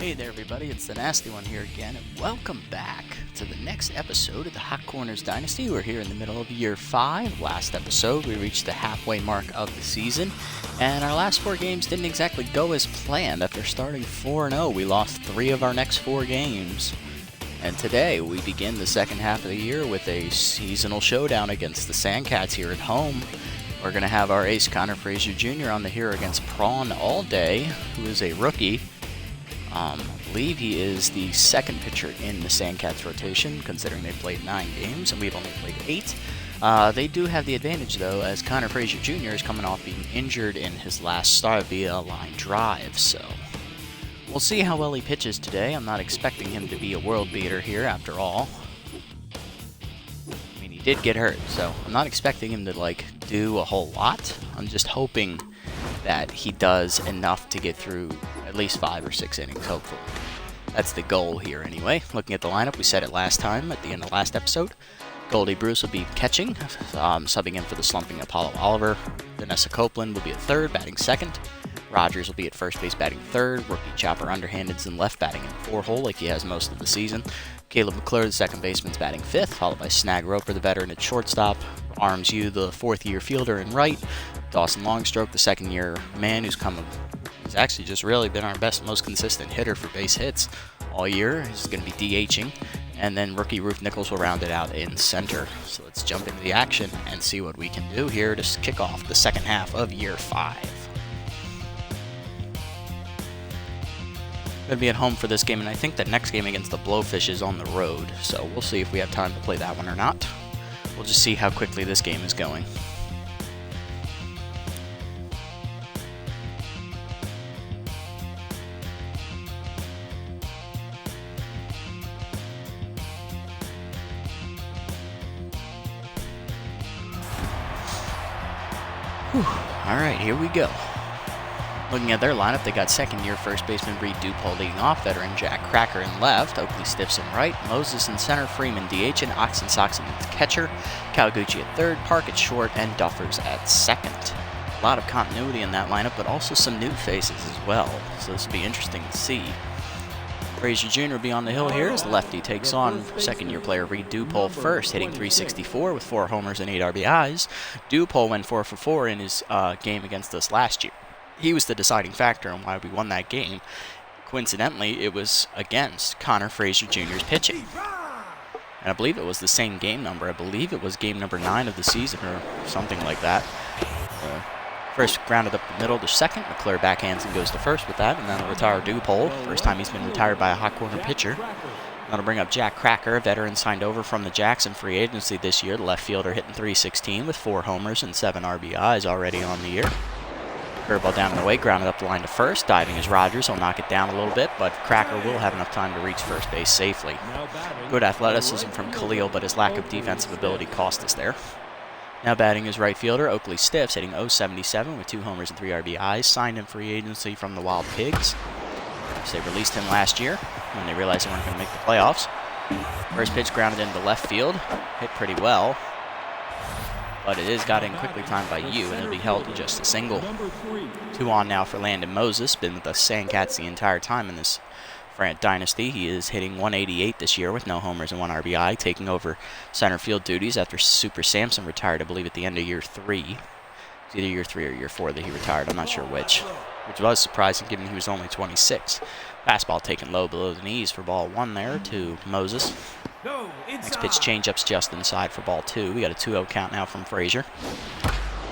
Hey there everybody, it's the Nasty One here again, and welcome back to the next episode of the Hot Corners Dynasty. We're here in the middle of year 5. Last episode, we reached the halfway mark of the season, and our last 4 games didn't exactly go as planned. After starting 4-0, we lost 3 of our next 4 games. And today, we begin the second half of the year with a seasonal showdown against the Sandcats here at home. We're going to have our ace Connor Frazier Jr. on the here against Prawn All Day, who is a rookie. I believe he is the second pitcher in the Sandcats rotation, considering they played 9 games and we've only played 8. They do have the advantage, though, as Connor Frazier Jr. is coming off being injured in his last start via a line drive, so we'll see how well he pitches today. I'm not expecting him to be a world beater here, after all. I mean, he did get hurt, so I'm not expecting him to, do a whole lot. I'm just hoping that he does enough to get through at least 5 or 6 innings, hopefully. That's the goal here, anyway. Looking at the lineup, we said it last time at the end of last episode. Goldie Bruce will be catching, subbing in for the slumping Apollo Oliver. Vanessa Copeland will be at third, batting second. Rogers will be at first base, batting third. Rookie Chopper Underhanded's in left, batting in 4-hole like he has most of the season. Caleb McClure, the second baseman's batting fifth, followed by Snag Roper, the veteran, at shortstop. Arms U, the fourth-year fielder, in right. Dawson Longstroke, the second-year man who's actually just really been our best, most consistent hitter for base hits all year. He's going to be DHing. And then rookie Roof Nichols will round it out in center. So let's jump into the action and see what we can do here to kick off the second half of year 5. Going to be at home for this game, and I think the next game against the Blowfish is on the road. So we'll see if we have time to play that one or not. We'll just see how quickly this game is going. Alright, here we go. Looking at their lineup, they got second-year first baseman Reed Dupole leading off, veteran Jack Cracker in left, Oakley Stiffs in right, Moses in center, Freeman DH, and Oxen Soxen at catcher, Kawaguchi at third, Park at short, and Duffers at second. A lot of continuity in that lineup, but also some new faces as well, so this will be interesting to see. Frazier Jr. will be on the hill here as lefty takes on second-year player Reed Dupole first, hitting .364 with 4 homers and 8 RBIs. Dupole went 4 for 4 in his game against us last year. He was the deciding factor in why we won that game. Coincidentally, it was against Connor Frazier Jr.'s pitching. And I believe it was the same game number. I believe it was game number 9 of the season or something like that. First grounded up the middle to second. McClure backhands and goes to first with that. And then retire Dupole. First time he's been retired by a hot corner pitcher. That'll bring up Jack Cracker, a veteran signed over from the Jackson free agency this year. The left fielder hitting .316 with 4 homers and 7 RBIs already on the year. Curveball down and away, grounded up the line to first. Diving is Rogers. He'll knock it down a little bit, but Cracker will have enough time to reach first base safely. Good athleticism from Khalil, but his lack of defensive ability cost us there. Now batting is right fielder Oakley Stiffs, hitting .077 with 2 homers and 3 RBIs. Signed in free agency from the Wild Pigs. So they released him last year when they realized they weren't going to make the playoffs. First pitch grounded into left field. Hit pretty well. But it is got in quickly timed by you, and it'll be held to just a single. 2 on now for Landon Moses. Been with the Sandcats the entire time in this Dynasty. He is hitting .188 this year with no homers and 1 RBI, taking over center field duties after Super Samson retired, I believe, at the end of year 3. It's either year 3 or year 4 that he retired. I'm not sure which was surprising given he was only 26. Fastball taken low below the knees for ball 1 there to Moses. Next pitch changeup's just inside for ball 2. We got a 2-0 count now from Frazier.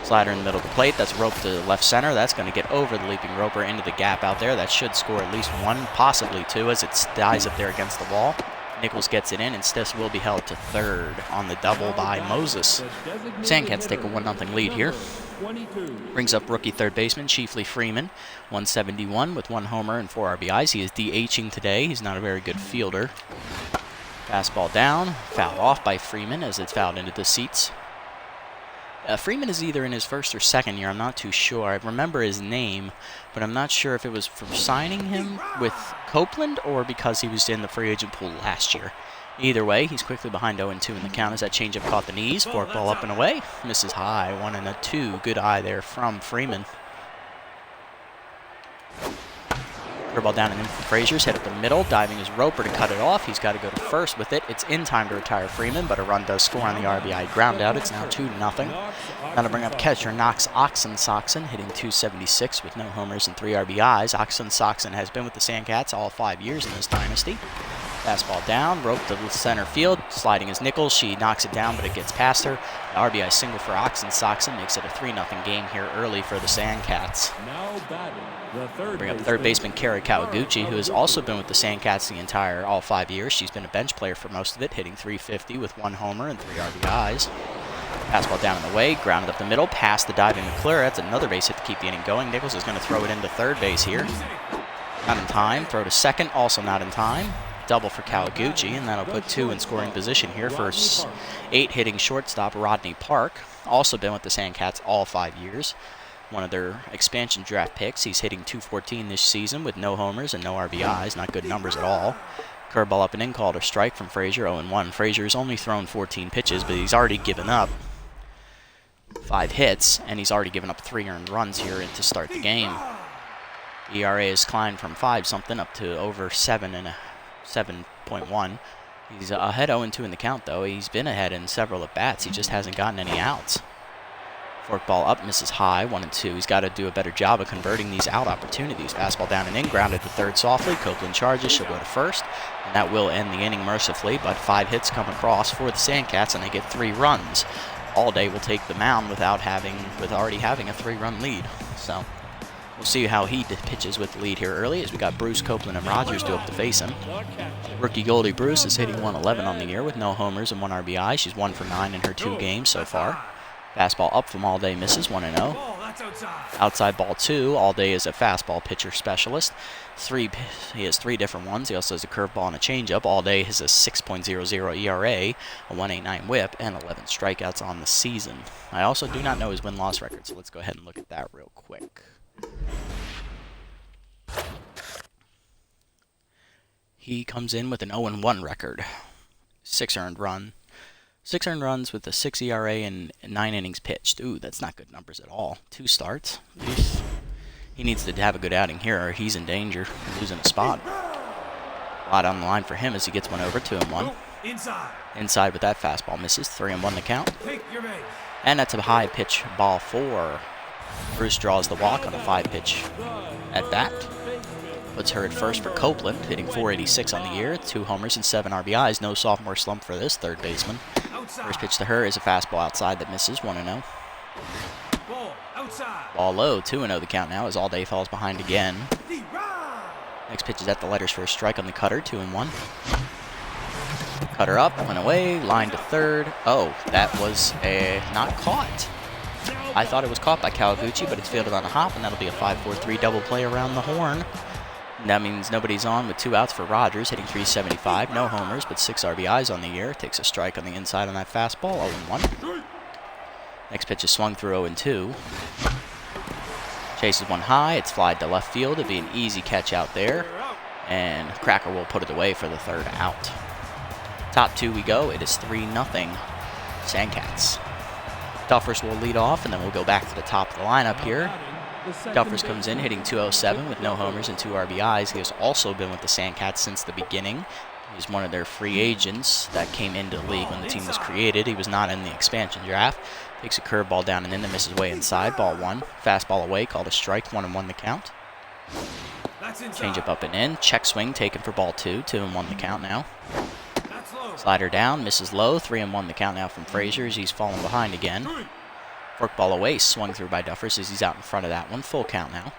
Slider in the middle of the plate. That's Rope to left center. That's going to get over the leaping Roper into the gap out there. That should score at least 1, possibly 2, as it dies up there against the wall. Nichols gets it in, and Stiffs will be held to third on the double by Moses. Sandcats take a 1-0 lead here. Brings up rookie third baseman Chiefly Freeman, 171 with 1 homer and 4 RBIs. He is DHing today. He's not a very good fielder. Fastball down, fouled off by Freeman as it's fouled into the seats. Freeman is either in his first or second year. I'm not too sure. I remember his name, but I'm not sure if it was from signing him with Copeland or because he was in the free agent pool last year. Either way, he's quickly behind 0-2 in the count as that changeup caught the knees. Forkball up and away. Misses high. 1-2. Good eye there from Freeman. Curveball down and in from Frazier's, hit up the middle, diving his Roper to cut it off. He's got to go to first with it. It's in time to retire Freeman, but a run does score on the RBI ground out. It's now 2-0. Now to bring up catcher Knox Oxen-Soxen, hitting .276 with no homers and 3 RBIs. Oxen-Soxen has been with the Sandcats all 5 years in this dynasty. Fastball down, rope to center field, sliding his Nichols. She knocks it down, but it gets past her. The RBI single for Oxen-Soxen makes it a 3-0 game here early for the Sandcats. Bring up third baseman Kara Kawaguchi, who has also been with the Sandcats all 5 years. She's been a bench player for most of it, hitting .350 with 1 homer and 3 RBIs. Fastball down in the way, grounded up the middle, past the diving McClure. That's another base hit to keep the inning going. Nichols is going to throw it into third base here. Not in time. Throw to second, also not in time. Double for Kawaguchi, and that'll put 2 in scoring position here for 8 hitting shortstop Rodney Park. Also been with the Sandcats all 5 years. One of their expansion draft picks. He's hitting .214 this season with no homers and no RBIs. Not good numbers at all. Curveball up and in, called a strike from Frazier, 0-1. Frazier's only thrown 14 pitches, but he's already given up 5 hits, and he's already given up 3 earned runs here to start the game. ERA has climbed from 5-something up to over 7.1. He's ahead 0-2 in the count, though. He's been ahead in several at-bats. He just hasn't gotten any outs. Forkball up, misses high, 1-2. He's got to do a better job of converting these out opportunities. Fastball down and in, grounded to third softly. Copeland charges, she'll go to first, and that will end the inning mercifully, but 5 hits come across for the Sandcats, and they get 3 runs. Allday will take the mound with already having a 3-run lead. So we'll see how he pitches with the lead here early, as we got Bruce, Copeland, and Rogers due up to face him. Rookie Goldie Bruce is hitting .111 on the year with no homers and 1 RBI. She's 1 for 9 in her 2 games so far. Fastball up from Allday, misses, 1-0. Outside ball 2. Allday is a fastball pitcher specialist. He has 3 different ones. He also has a curveball and a changeup. Allday has a 6.00 ERA, a 1.89 WHIP, and 11 strikeouts on the season. I also do not know his win-loss record, so let's go ahead and look at that real quick. He comes in with an 0-1 record. 6 earned runs with a 6 ERA and 9 innings pitched. Ooh, that's not good numbers at all. 2 starts. He needs to have a good outing here, or he's in danger of losing a spot. A lot on the line for him as he gets one over, 2-1. Inside with that fastball, misses, 3-1 the count. And that's a high pitch, ball 4. Bruce draws the walk on a 5-pitch at bat. Puts her at first for Copeland, hitting .486 on the year, 2 homers and 7 RBIs. No sophomore slump for this third baseman. First pitch to her is a fastball outside that misses, 1-0. Ball low, 2-0 the count now as Allday falls behind again. Next pitch is at the letters for a strike on the cutter, 2-1. Cutter up, went away, line to third. Oh, that was not caught. I thought it was caught by Kawaguchi, but it's fielded on a hop, and that'll be a 5-4-3 double play around the horn. That means nobody's on with 2 outs for Rogers, hitting .375. No homers, but 6 RBIs on the year. Takes a strike on the inside on that fastball, 0-1. Next pitch is swung through 0-2. Chases one high. It's flied to left field. It'll be an easy catch out there. And Cracker will put it away for the 3rd out. Top 2 we go. It is 3-0 Sandcats. Duffers will lead off, and then we'll go back to the top of the lineup here. Duffers comes in hitting .207 with no homers and 2 RBIs. He has also been with the Sandcats since the beginning. He's one of their free agents that came into the league when the team was created. He was not in the expansion draft. Takes a curveball down and in that misses way inside. Ball 1. Fastball away, called a strike, 1-1 the count. Changeup up and in. Check swing taken for ball 2. 2-1 the count now. Slider down, misses low. 3-1 the count now from Frazier as he's fallen behind again. Forkball away, swung through by Duffers as he's out in front of that one. Full count now.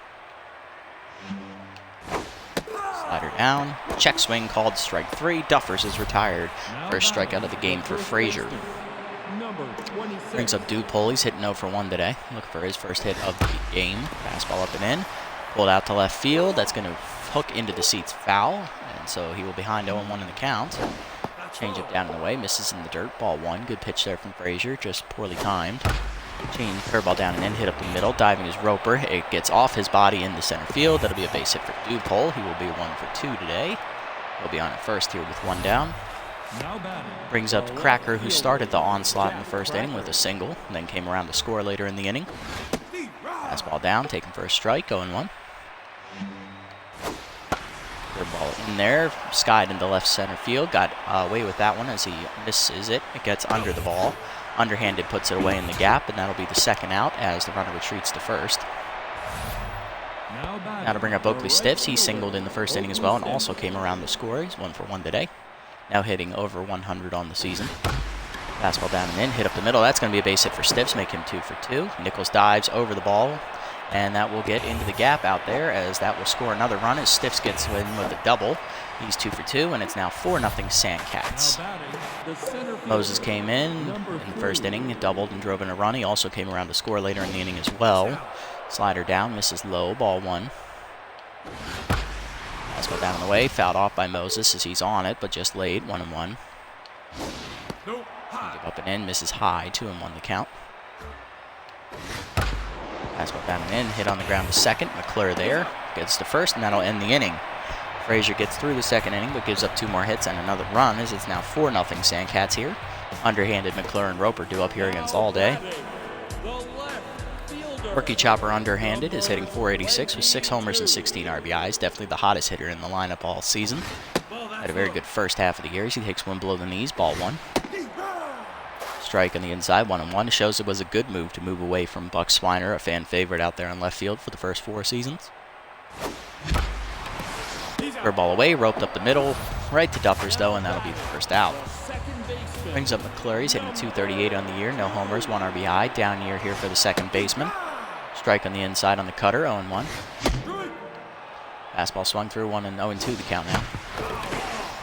Slider down. Check swing called strike 3. Duffers is retired. First strikeout of the game for Frazier. Brings up Dupole. He's hitting 0 for 1 today. Looking for his first hit of the game. Fastball up and in. Pulled out to left field. That's going to hook into the seats foul. And so he will be behind 0-1 in the count. Changeup down in the way. Misses in the dirt. Ball 1. Good pitch there from Frazier. Just poorly timed. Change curveball down and in, hit up the middle, diving his Roper. It gets off his body into center field. That'll be a base hit for Dupole. He will be 1 for 2 today. He'll be on at first here with 1 down. Brings up Cracker, who started the onslaught in the first inning with a single, and then came around to score later in the inning. Fastball down, taken for a strike, 0-1. Ball in there, skied into left center field, got away with that one as he misses it. It gets under the ball. Underhanded puts it away in the gap, and that'll be the second out as the runner retreats to first. Now to bring up Oakley Stiffs. He singled in the first inning as well and also came around to score. He's 1 for 1 today. Now hitting over 100 on the season. Fastball down and in, hit up the middle. That's going to be a base hit for Stiffs, make him 2 for 2. Nichols dives over the ball, and that will get into the gap out there as that will score another run as Stiffs gets in with a double. He's 2 for 2, and it's now 4-0 Sandcats. Moses came in the first inning, doubled and drove in a run. He also came around to score later in the inning as well. Slider down, misses low, ball 1. Fastball down and away, fouled off by Moses as he's on it, but just laid, 1-1. Up and in, misses high, 2-1 the count. Fastball down and in, hit on the ground to second. McClure there, gets to first, and that'll end the inning. Frazier gets through the second inning, but gives up 2 more hits and another run as it's now 4-0 Sandcats here. Underhanded McClure and Roper due up here against All Day. Rookie Chopper underhanded is hitting .486 with 6 homers and 16 RBIs. Definitely the hottest hitter in the lineup all season. Had a very good first half of the year. He takes one below the knees, ball 1. Strike on the inside, 1-1. Shows it was a good move to move away from Buck Swiner, a fan favorite out there in left field for the first 4 seasons. Curveball away, roped up the middle, right to Duffers though, and that'll be the first out. Brings up McClure, he's hitting .238 on the year, no homers, 1 RBI. Down year here for the second baseman. Strike on the inside on the cutter, 0-1. Fastball swung through, 0-2 the count now.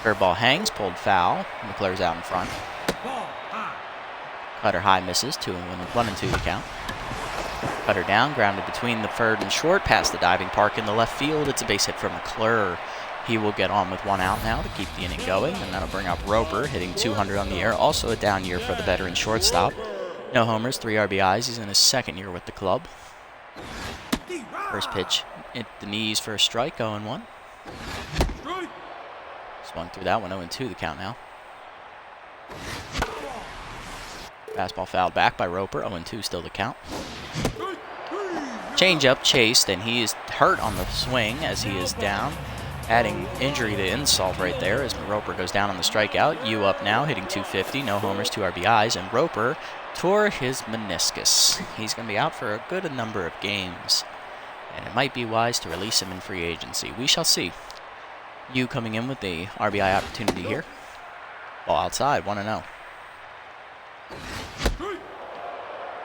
Curveball hangs, pulled foul. McClure's out in front. Cutter high misses, 1-2 the count. Cutter down, grounded between the third and short, past the diving park in the left field. It's a base hit for McClure. He will get on with 1 out now to keep the inning going, and that'll bring up Roper, hitting .200 on the year. Also a down year for the veteran shortstop. No homers, 3 RBIs. He's in his second year with the club. First pitch hit the knees for a strike, 0-1. Swung through that one, 0-2 the count now. Fastball fouled back by Roper, 0-2 still the count. Changeup chased, and he is hurt on the swing as he is down. Adding injury to insult right there as Roper goes down on the strikeout. You up now, hitting .250, no homers, 2 RBIs, and Roper tore his meniscus. He's going to be out for a good number of games, and it might be wise to release him in free agency. We shall see. You coming in with the RBI opportunity here. Ball outside, 1-0.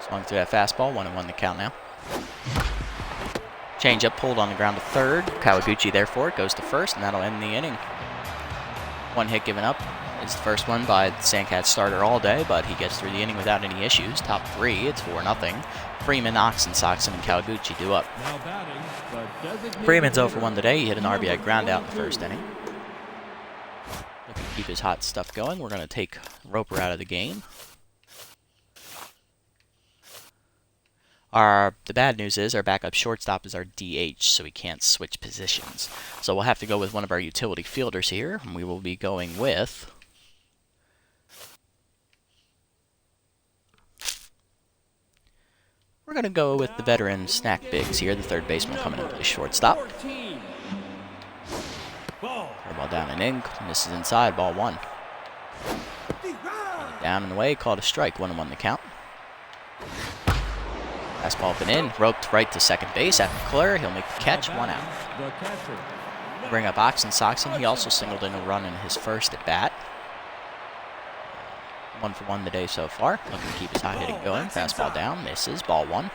Swung through that fastball, 1-1 the count now. Changeup pulled on the ground to third. Kawaguchi there for it, goes to first, and that'll end the inning. 1 hit given up is the first one by the Sandcats starter All Day, but he gets through the inning without any issues. Top 3, it's 4-0. Freeman, Soxen, and Kawaguchi due up. Freeman's 0 for 1 today. He hit an RBI ground out in the first inning. Looking to keep his hot stuff going. We're going to take Roper out of the game. The bad news is our backup shortstop is our DH, so we can't switch positions. So we'll have to go with one of our utility fielders here, and we will be going with... We're going to go with the veteran Snack Biggs here, the third baseman coming in to play shortstop. Ball down and in, misses inside, ball 1. Down and away, called a strike, 1-1 the count. Fastball up and in, roped right to second base at McClure. He'll make the catch, 1 out. Bring up Soxen. He also singled in a run in his first at bat. 1 for 1 today so far. Looking to keep his hot hitting going. Fastball down, misses, ball 1.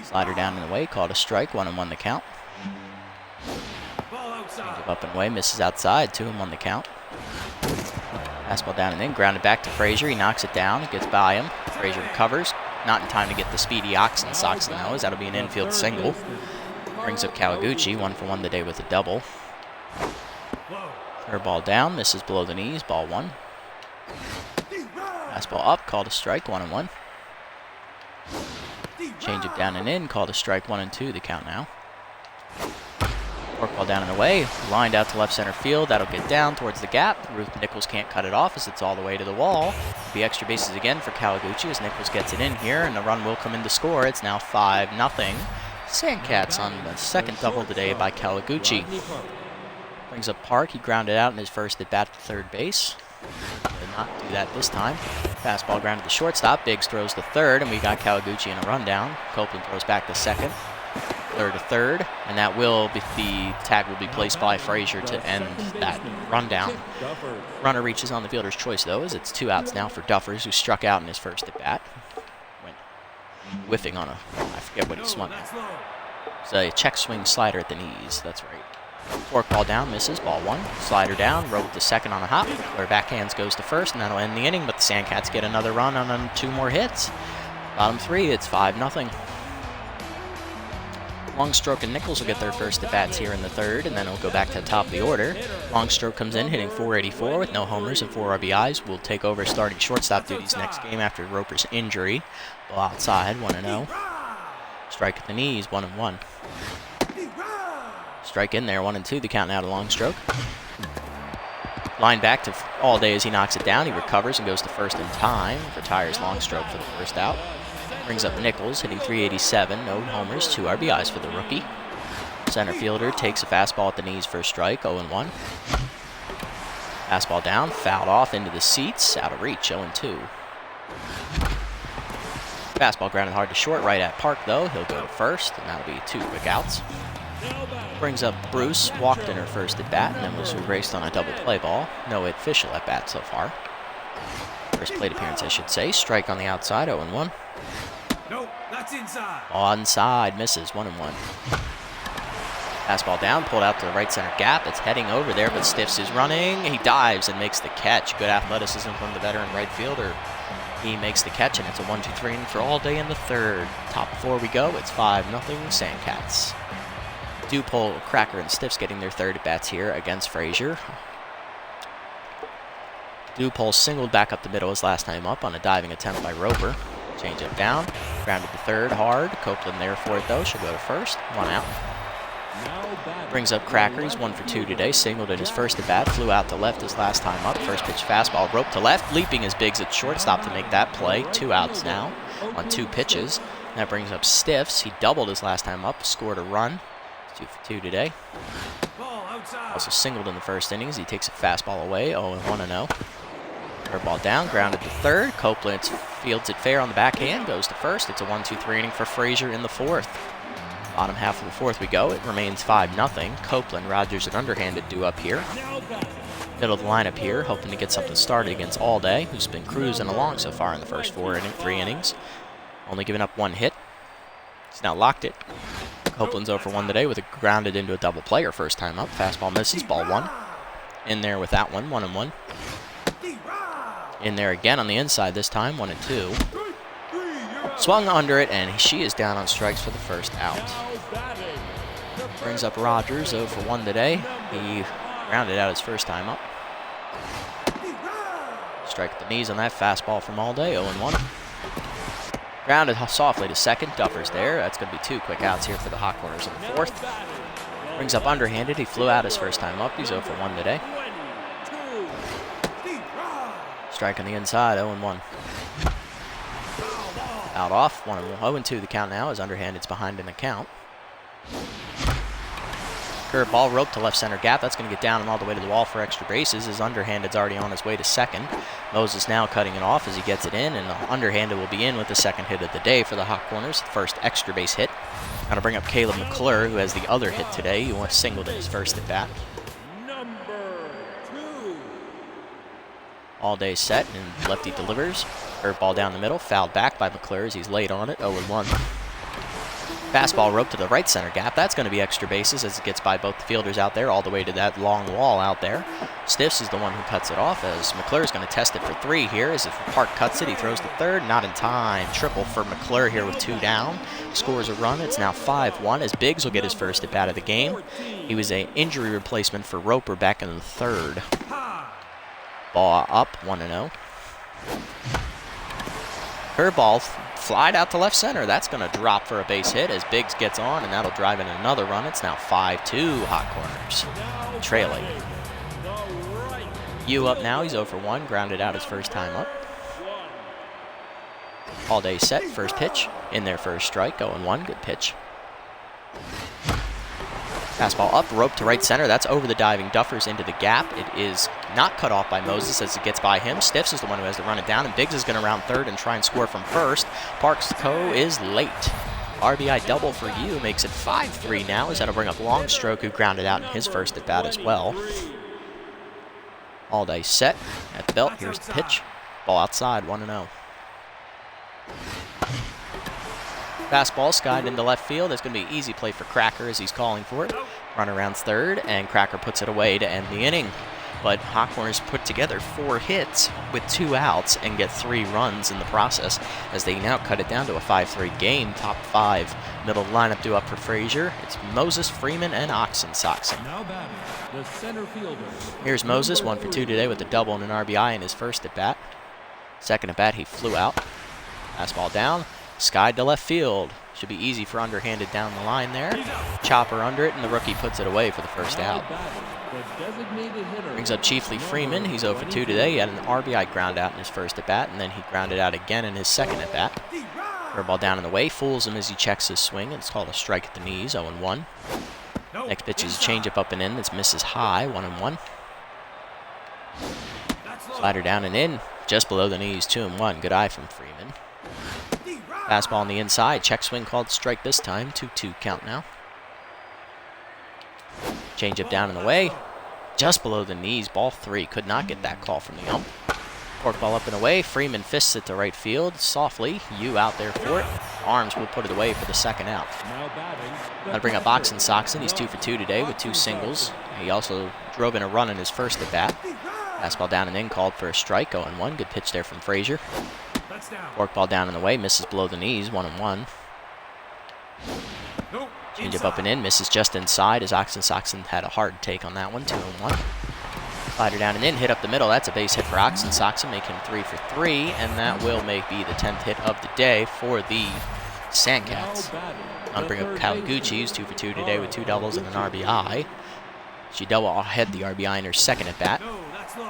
Slider down and away, called a strike, 1-1 the count. Changeup up and away, misses outside, 2-1 the count. Fastball down and in, grounded back to Frazier. He knocks it down, it gets by him. Frazier recovers. Not in time to get the speedy Soxen though, as that'll be an infield single. Brings up Kawaguchi, 1 for 1 today with a double. Curveball down, misses below the knees, ball 1. Fastball up, called a strike, 1-1. Changeup down and in, called a strike, 1-2, the count now. Forkball down and away, lined out to left center field. That'll get down towards the gap. Ruth Nichols can't cut it off as it's all the way to the wall. The extra bases again for Kawaguchi as Nichols gets it in here, and the run will come in to score. It's now 5-0. Sandcats on the second double today by Kawaguchi. Brings up Park. He grounded out in his first at bat to third base. Did not do that this time. Fastball grounded to shortstop. Biggs throws to third, and we got Kawaguchi in a rundown. Copeland throws back to second. Third to third, and that will be the tag will be placed by Frazier to end that rundown. Runner reaches on the fielder's choice though, as it's 2 outs now for Duffers, who struck out in his first at bat. Went whiffing on I forget what he swung at. It's a check swing slider at the knees. That's right. Fork ball down, misses. Ball 1. Slider down. Rope to second on a hop. Where backhands goes to first, and that'll end the inning. But the Sandcats get another run on 2 more hits. Bottom 3. It's 5-0. Longstroke and Nichols will get their first at-bats here in the third, and then it'll go back to the top of the order. Longstroke comes in hitting .484 with no homers and 4 RBIs. Will take over starting shortstop duties next game after Roper's injury. Ball outside, 1-0. Strike at the knees, 1-1. Strike in there, 1-2. The count now to Longstroke. Line back to all day as he knocks it down. He recovers and goes to first in time. Retires Longstroke for the first out. Brings up Nichols, hitting .387, no homers, 2 RBIs for the rookie. Center fielder takes a fastball at the knees for a strike, 0-1. Fastball down, fouled off into the seats, out of reach, 0-2. Fastball grounded hard to short, right at Park though. He'll go to first, and that'll be 2 quick outs. Brings up Bruce, walked in her first at bat, and then was raced on a double play ball. No official at bat so far. First plate appearance, I should say. Strike on the outside, 0-1. No, that's inside. Onside, misses, 1-1. Fastball down, pulled out to the right center gap. It's heading over there, but Stiffs is running. He dives and makes the catch. Good athleticism from the veteran right fielder. He makes the catch, and it's a 1-2-3 inning for all day in the third. Top 4 we go. It's 5-0 Sandcats. Dupole, Cracker, and Stiffs getting their third at-bats here against Frazier. Dupole singled back up the middle his last time up on a diving attempt by Roper. Change it down, grounded to third hard. Copeland there for it though, she'll go to first, 1 out. Brings up Cracker, he's 1 for 2 today, singled in his first at bat, flew out to left his last time up. First pitch fastball, rope to left, leaping his Biggs at shortstop to make that play. 2 outs now on 2 pitches. That brings up Stiffs, he doubled his last time up, scored a run. 2 for 2 today. Also singled in the first innings, he takes a fastball away, 0-1-0. Curveball down, grounded to third. Copeland fields it fair on the backhand, goes to first. It's a 1-2-3 inning for Frazier in the fourth. Bottom half of the fourth we go. It remains 5-0. Copeland, Rogers, and underhanded due up here. Middle of the lineup here, hoping to get something started against All Day, who's been cruising along so far in the first 3 innings. Only giving up 1 hit. He's now locked it. Copeland's 0 for 1 today with a grounded into a double play her first time up. Fastball misses, ball 1. In there with that one, 1-1. In there again on the inside this time, 1-2. Swung under it, and she is down on strikes for the first out. Brings up Rogers, 0 for 1 today. He grounded out his first time up. Strike at the knees on that fastball from All Day, 0-1. Grounded softly to second, Duffers there. That's going to be 2 quick outs here for the Hot Corners in the fourth. Brings up underhanded, he flew out his first time up. He's 0 for 1 today. Strike on the inside, 0-1. Out off, 0-2 the count now as underhanded's behind in the count. Curveball, rope to left center gap. That's going to get down and all the way to the wall for extra bases. His underhanded's already on his way to second. Moses now cutting it off as he gets it in, and the underhanded will be in with the second hit of the day for the Hot Corners. First extra base hit. Going to bring up Caleb McClure, who has the other hit today. He once singled in his first at bat. All Day set, and lefty delivers. Curveball down the middle, fouled back by McClure as he's late on it, 0-1. Fastball rope to the right center gap. That's going to be extra bases as it gets by both the fielders out there all the way to that long wall out there. Stiffs is the one who cuts it off as McClure is going to test it for 3 here. As if Park cuts it, he throws the third, not in time. Triple for McClure here with 2 down. Scores a run. It's now 5-1 as Biggs will get his first at bat of the game. He was an injury replacement for Roper back in the third. Ball up, 1-0. Curveball flied out to left center. That's going to drop for a base hit as Biggs gets on, and that'll drive in another run. It's now 5-2 Hot Corners, trailing. Yu up now. He's 0 for 1, grounded out his first time up. All Day set, first pitch. In there for a strike, 0-1, good pitch. Fastball up, rope to right center. That's over the diving Duffers into the gap. It is not cut off by Moses as it gets by him. Stiffs is the one who has to run it down, and Biggs is going to round third and try and score from first. Parks Co. is late. RBI double for you makes it 5-3 now, as that'll bring up Longstroke, who grounded out in his first at bat as well. All day set at the belt. Here's the pitch. Ball outside, 1-0. Fastball skied into left field. It's going to be an easy play for Cracker as he's calling for it. Runner rounds third, and Cracker puts it away to end the inning. But Hawkhorns put together 4 hits with 2 outs and get 3 runs in the process, as they now cut it down to a 5-3 game. Top 5 middle lineup due up for Frazier. It's Moses, Freeman, and Saxon. Now batting, the center fielder. Here's Moses, 1 for 2 today with a double and an RBI in his first at bat. Second at bat, he flew out. Fastball down. Skied to left field. Should be easy for underhanded down the line there. Chopper under it, and the rookie puts it away for the first out. Brings up Chiefly Freeman. He's 0 for 2 today. He had an RBI ground out in his first at bat, and then he grounded out again in his second at bat. Curveball down and away. Fools him as he checks his swing. It's called a strike at the knees, 0-1. Next pitch is a changeup up and in. That's misses high, 1-1. Slider down and in, just below the knees, 2-1. Good eye from Freeman. Fastball on the inside. Check swing called strike this time. 2-2 count now. Changeup down and away. Just below the knees. Ball 3. Could not get that call from the ump. Forkball up and away. Freeman fists it to right field. Softly. You out there for it. Arms will put it away for the second out. That'll bring up Saxon. He's 2 for 2 today with 2 singles. He also drove in a run in his first at bat. Fastball down and in called for a strike. 0-1. Good pitch there from Frazier. Forkball down and away, misses below the knees, 1-1. Changeup up and in, misses just inside as Saxon had a hard take on that one, 2-1. Slider down and in, hit up the middle. That's a base hit for Saxon, make him 3 for 3, and that will be the 10th hit of the day for the Sandcats. I'll bring up Kawaguchi, who's 2 for 2 today with 2 doubles and an RBI. She double ahead the RBI in her second at bat.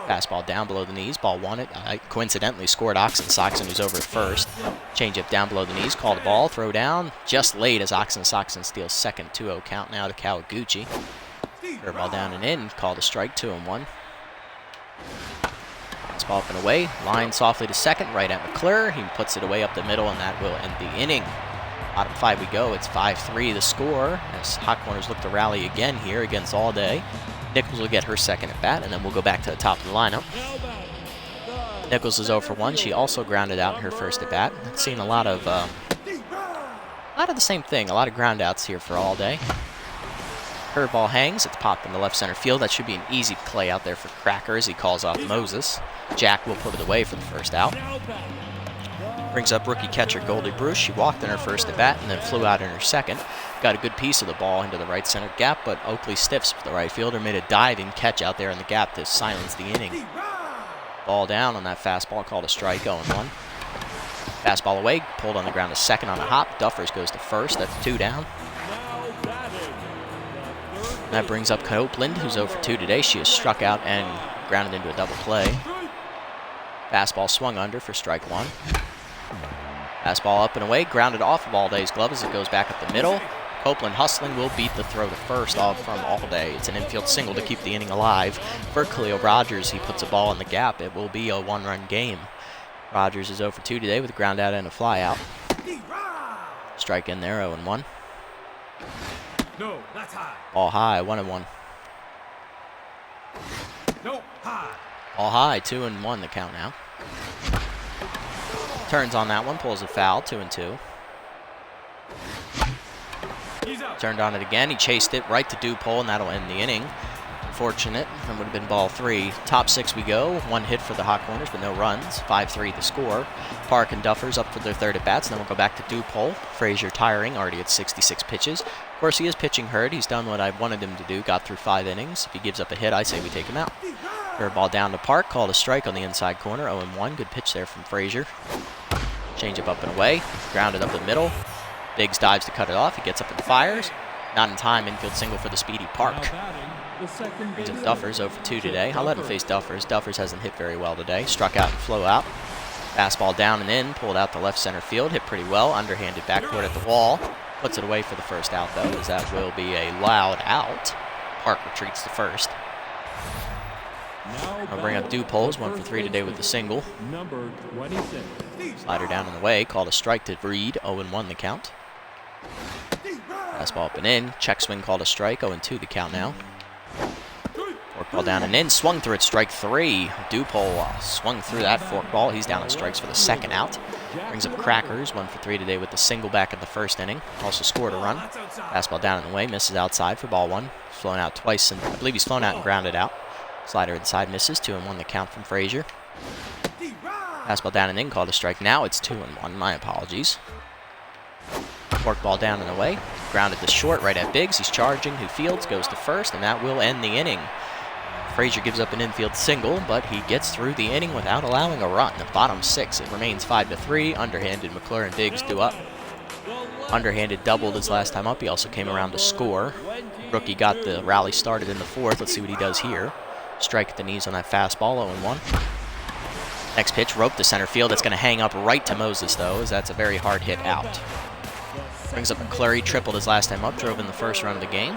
Fastball down below the knees. Ball won it. Coincidentally scored Saxon, who's over at first. Changeup down below the knees. Call the ball. Throw down. Just late as Saxon steals second. 2-0 count now to Kawaguchi. Curveball down and in. Called a strike. 2-1. Fastball up and away. Line softly to second. Right at McClure. He puts it away up the middle, and that will end the inning. Bottom 5 we go. It's 5-3 the score as Hawkhorns look to rally again here against All Day. Nichols will get her second at bat, and then we'll go back to the top of the lineup. Nichols is 0 for 1. She also grounded out in her first at bat. Seen a lot of the same thing. A lot of ground outs here for All Day. Curveball hangs. It's popped in the left center field. That should be an easy play out there for Cracker as he calls off Moses. Jack will put it away for the first out. Brings up rookie catcher Goldie Bruce. She walked in her first at bat and then flew out in her second. Got a good piece of the ball into the right center gap, but Oakley Stiffs, the right fielder, made a diving catch out there in the gap to silence the inning. Ball down on that fastball, called a strike, 0-1. Fastball away, pulled on the ground to second on a hop. Duffers goes to first. That's 2 down. And that brings up Copeland, who's 0 for 2 today. She has struck out and grounded into a double play. Fastball swung under for strike 1. Fastball up and away, grounded off of All Day's glove as it goes back up the middle. Copeland hustling will beat the throw to first off from All Day. It's an infield single to keep the inning alive. For Khalil Rogers, he puts a ball in the gap. It will be a 1-run game. Rogers is 0 for 2 today with a ground out and a fly out. Strike in there, 0-1. No, that's high. Ball high, 1-1. No, high. Ball high, 2-1 the count now. Turns on that one, pulls a foul, 2-2. Turned on it again. He chased it right to Dupole, and that'll end the inning. Unfortunate. That would have been ball 3. Top 6 we go. 1 hit for the Hawkhorns, but no runs. 5-3 the score. Park and Duffers up for their third at bats, and then we'll go back to Dupole. Frazier tiring, already at 66 pitches. Of course, he is pitching hurt. He's done what I wanted him to do. Got through 5 innings. If he gives up a hit, I say we take him out. Curveball down to Park. Called a strike on the inside corner. 0-1. Good pitch there from Frazier. Changeup up and away. Grounded up the middle. Biggs dives to cut it off. He gets up and fires. Not in time. Infield single for the speedy Park. Brings up Duffers 0 for 2 today. I'll let him face Duffers. Duffers hasn't hit very well today. Struck out and flow out. Fastball down and in. Pulled out the left center field. Hit pretty well. Underhanded backward at the wall. Puts it away for the first out, though, as that will be a loud out. Park retreats to first. I'll bring up Dupols, 1 for 3 today with the single. Number 26. Slider down and away, called a strike to Reed, 0-1 the count. Fastball up and in, check swing called a strike, 0-2 the count now. Forkball down and in, swung through it, strike 3. Dupol swung through that forkball. He's down on strikes for the second out. Brings up Crackers, 1 for 3 today with the single back in the first inning. Also scored a run. Fastball down and away, misses outside for ball 1. Flown out twice, and I believe he's flown out and grounded out. Slider inside misses, 2-1 the count from Frazier. Fastball down and in, called a strike. Now it's 2-1, my apologies. Forkball down and away. Grounded to short, right at Biggs. He's charging, who fields, goes to first, and that will end the inning. Frazier gives up an infield single, but he gets through the inning without allowing a run. The bottom 6, it remains 5-3. Underhanded McClure and Biggs do up. Underhanded doubled his last time up. He also came around to score. Rookie got the rally started in the 4th. Let's see what he does here. Strike at the knees on that fastball, 0-1. Next pitch, rope to center field. It's going to hang up right to Moses, though, as that's a very hard hit out. Brings up McClure, tripled his last time up, drove in the first run of the game.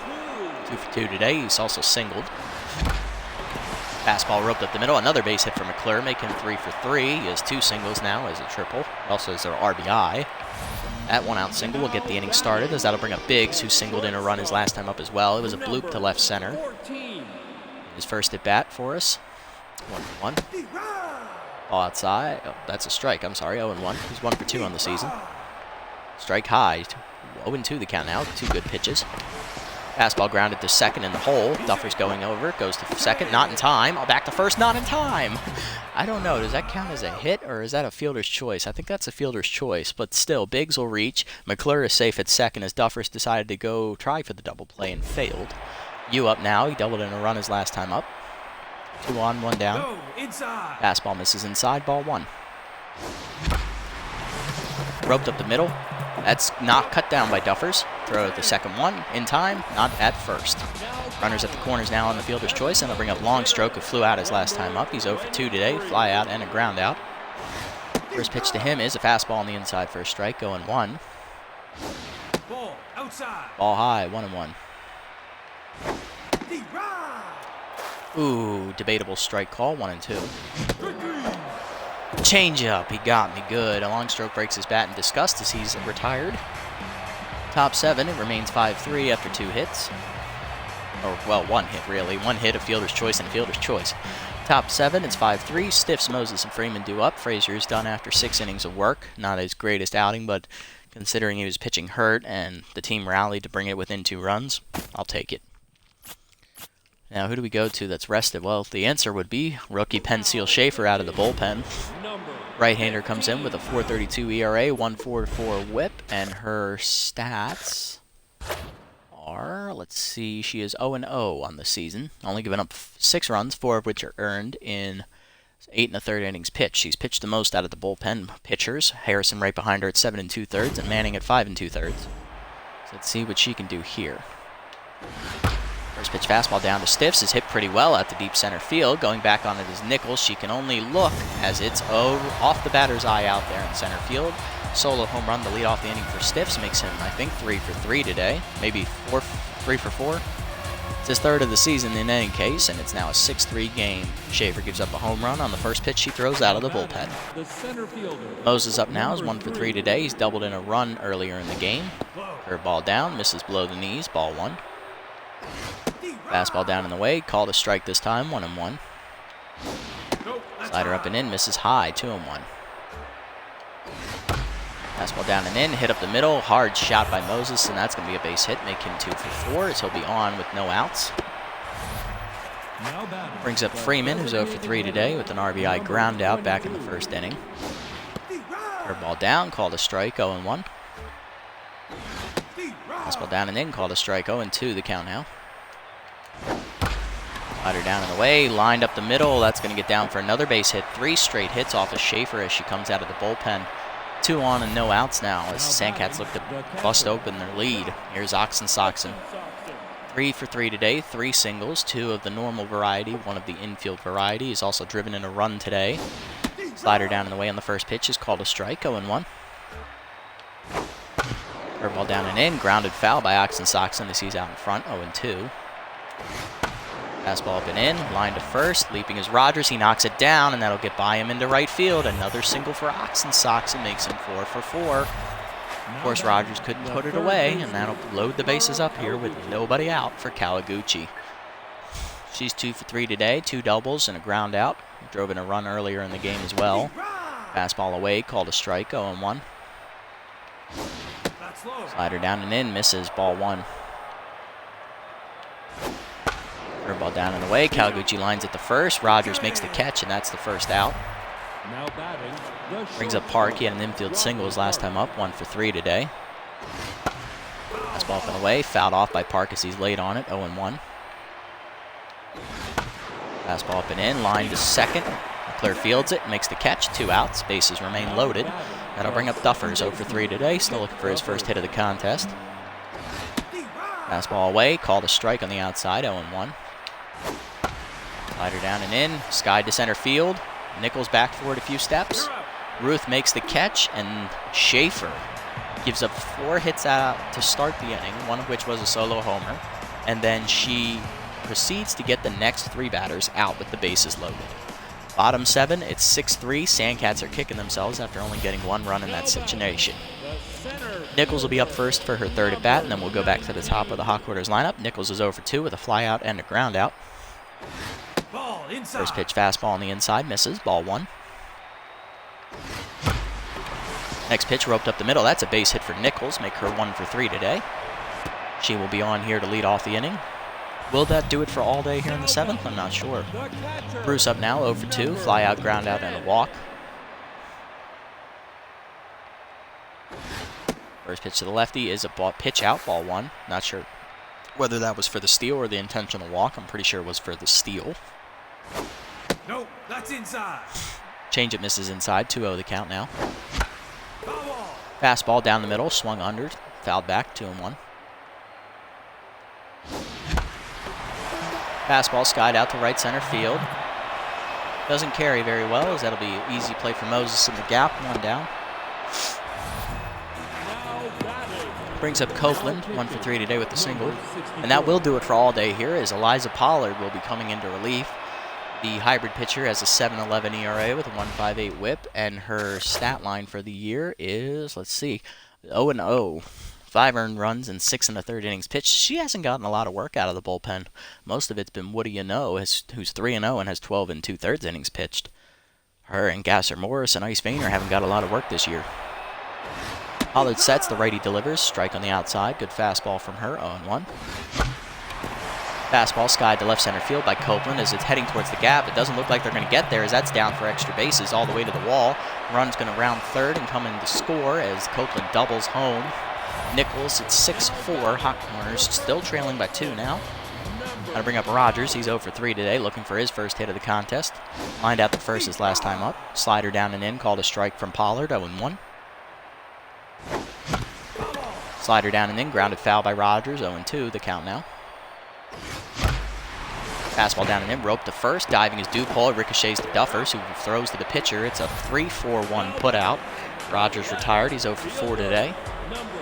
2 for 2 today. He's also singled. Fastball roped up the middle. Another base hit for McClure, making him 3 for 3. He has 2 singles now as a triple. Also has their RBI. That 1-out single will get the inning started, as that'll bring up Biggs, who singled in a run his last time up as well. It was a bloop to left center. His first at bat for us. 1-1. Ball outside. Oh, that's a strike. I'm sorry. 0-1. He's 1 for 2 on the season. Strike high. 0-2 the count now. 2 good pitches. Fastball grounded to second in the hole. Duffer's going over. Goes to second. Not in time. Back to first. Not in time. I don't know. Does that count as a hit, or is that a fielder's choice? I think that's a fielder's choice. But still, Biggs will reach. McClure is safe at second as Duffer's decided to go try for the double play and failed. You up now. He doubled in a run his last time up. 2 on, 1 down. Fastball misses inside. Ball 1. Roped up the middle. That's not cut down by Duffers. Throw at the second one. In time, not at first. Runners at the corners now on the fielder's choice, and they'll bring up Long Stroke, who flew out his last time up. He's 0 for 2 today. Fly out and a ground out. First pitch to him is a fastball on the inside for a strike, going 1. Ball outside. Ball high, 1-1. Ooh, debatable strike call, 1-2. Change up, he got me good. A Long Stroke breaks his bat in disgust as he's retired. Top 7, it remains 5-3 after 2 hits. Or, well, 1 hit, really. 1 hit, a fielder's choice, and a fielder's choice. Top 7, it's 5-3. Stiffs, Moses, and Freeman do up. Frazier is done after 6 innings of work. Not his greatest outing, but considering he was pitching hurt and the team rallied to bring it within 2 runs, I'll take it. Now, who do we go to that's rested? Well, the answer would be rookie Penseal Schaefer out of the bullpen. Right-hander comes in with a 4.32 ERA, 1.44 WHIP, and her stats are, let's see, she is 0-0 on the season. Only given up 6 runs, 4 of which are earned in 8 1/3 innings pitched. She's pitched the most out of the bullpen pitchers. Harrison right behind her at 7 2/3, and Manning at 5 2/3. So let's see what she can do here. First pitch fastball down to Stiffs is hit pretty well at the deep center field. Going back on it is Nichols. She can only look as it's off the batter's eye out there in center field. Solo home run to lead off the inning for Stiffs makes him, I think, 3 for 3 today. Maybe 3 for 4. It's his 3rd of the season in any case, and it's now a 6-3 game. Schaefer gives up a home run on the first pitch she throws out of the bullpen. Moses up now is 1 for 3 today. He's doubled in a run earlier in the game. Curveball down, misses below the knees, ball 1. Fastball down in the way, called a strike this time, 1-1. Slider up and in, misses high, 2-1. Fastball down and in, hit up the middle, hard shot by Moses, and that's going to be a base hit, make him 2 for 4, as he'll be on with no outs. Brings up Freeman, who's 0 for 3 today, with an RBI ground out back in the first inning. Curveball down, called a strike, 0-1. Fastball down and in, called a strike, 0-2 the count now. Slider down and away, lined up the middle. That's going to get down for another base hit. 3 straight hits off of Schaefer as she comes out of the bullpen. 2 on and no outs now as the Sandcats look to bust open their lead. Here's Oxen Soxen. 3 for 3 today, 3 singles, 2 of the normal variety, 1 of the infield variety. He's also driven in a run today. Slider down and away on the first pitch is called a strike, 0-1. Curveball down and in. Grounded foul by Oxen Soxon as he's out in front. 0-2. Fastball up and in. Line to first. Leaping is Rogers. He knocks it down, and that'll get by him into right field. Another single for Oxen Soxon makes him 4 for 4. Of course, Rogers couldn't put it away, and that'll load the bases up here with nobody out for Kawaguchi. She's 2 for 3 today, 2 doubles and a ground out. Drove in a run earlier in the game as well. Fastball away, called a strike, 0-1. Slider down and in, misses, ball 1. Curveball down and away, Kawaguchi lines at the first. Rogers makes the catch, and that's the first out. Now batting. Brings up Park. He had an infield single his last time up, 1 for 3 today. Fastball up and away, fouled off by Park as he's late on it, 0-1. Fastball up and in, line to second. McClure fields it, makes the catch, 2 outs. Bases remain loaded. That'll bring up Duffers, 0 for 3 today, still looking for his first hit of the contest. Fastball away, called a strike on the outside, 0-1. Slider down and in, skied to center field. Nichols back forward a few steps. Ruth makes the catch, and Schaefer gives up 4 hits out to start the inning, one of which was a solo homer. And then she proceeds to get the next 3 batters out with the bases loaded. Bottom 7, it's 6-3. Sandcats are kicking themselves after only getting 1 run in that situation. Nichols will be up first for her 3rd at bat, and then we'll go back to the top of the hot quarters lineup. Nichols is 0 for 2 with a fly out and a ground out. First pitch fastball on the inside, misses, ball 1. Next pitch roped up the middle. That's a base hit for Nichols, make her 1 for 3 today. She will be on here to lead off the inning. Will that do it for all day here in the 7th? I'm not sure. Bruce up now, 0 for 2, fly out, ground out, and a walk. First pitch to the lefty is a pitch out, ball 1. Not sure whether that was for the steal or the intentional walk. I'm pretty sure it was for the steal. No, that's inside. Change it misses inside, 2-0 the count now. Fastball down the middle, swung under, fouled back, 2-1. Fastball skied out to right center field. Doesn't carry very well, as that'll be an easy play for Moses in the gap, 1 down. Brings up Copeland, 1 for 3 today with the single. And that will do it for all day here, as Eliza Pollard will be coming into relief. The hybrid pitcher has a 7.11 ERA with a 1.58 whip, and her stat line for the year is, let's see, 0-0. 5 earned runs and 6 1/3 innings pitched. She hasn't gotten a lot of work out of the bullpen. Most of it's been Woody Yano, who's 3-0 and has 12 2/3 innings pitched. Her and Gasser Morris and Ice Vayner haven't got a lot of work this year. Pollard sets, the righty delivers, strike on the outside. Good fastball from her, 0-1. Fastball skied to left center field by Copeland as it's heading towards the gap. It doesn't look like they're going to get there as that's down for extra bases all the way to the wall. Run's going to round third and come in to score as Copeland doubles home. Nichols at 6-4. Hot corners still trailing by 2 now. Gotta bring up Rogers. He's 0 for 3 today, looking for his first hit of the contest. Lined out the first his last time up. Slider down and in, called a strike from Pollard, 0-1. Slider down and in, grounded foul by Rogers, 0-2, the count now. Fastball down and in, rope to first, diving is Dupol, ricochets to Duffers, who throws to the pitcher. It's a 3-4-1 put out. Rogers retired, he's 0 for 4 today.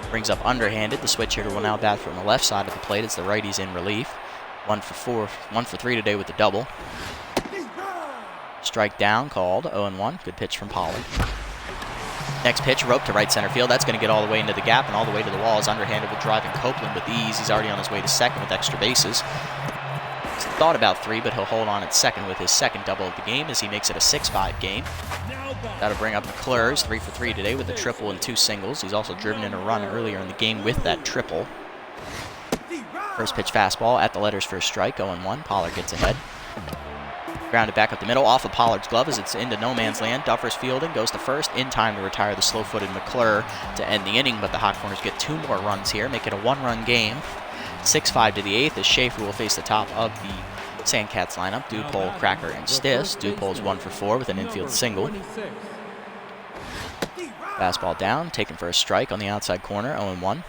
Brings up underhanded, the switch hitter will now bat from the left side of the plate as the righty's in relief. 1 for 3 today with the double. Strike down called, 0-1, good pitch from Pollard. Next pitch, rope to right center field. That's going to get all the way into the gap and all the way to the wall. Is underhanded with driving Copeland with ease. He's already on his way to second with extra bases. He's thought about 3, but he'll hold on at second with his second double of the game as he makes it a 6-5 game. That'll bring up McClure's 3 for 3 today with a triple and 2 singles. He's also driven in a run earlier in the game with that triple. First pitch fastball at the letters for a strike, 0-1. Pollard gets ahead. Grounded back up the middle, off of Pollard's glove as it's into no man's land. Duffers fielding, goes to first, in time to retire the slow-footed McClure to end the inning, but the Hot Corners get 2 more runs here, make it a 1-run game. 6-5 to the 8th as Schaefer will face the top of the Sandcats lineup. Dupol, Cracker, and Stiss. Dupol's 1 for 4 with an infield single. Fastball down, taken for a strike on the outside corner, 0-1.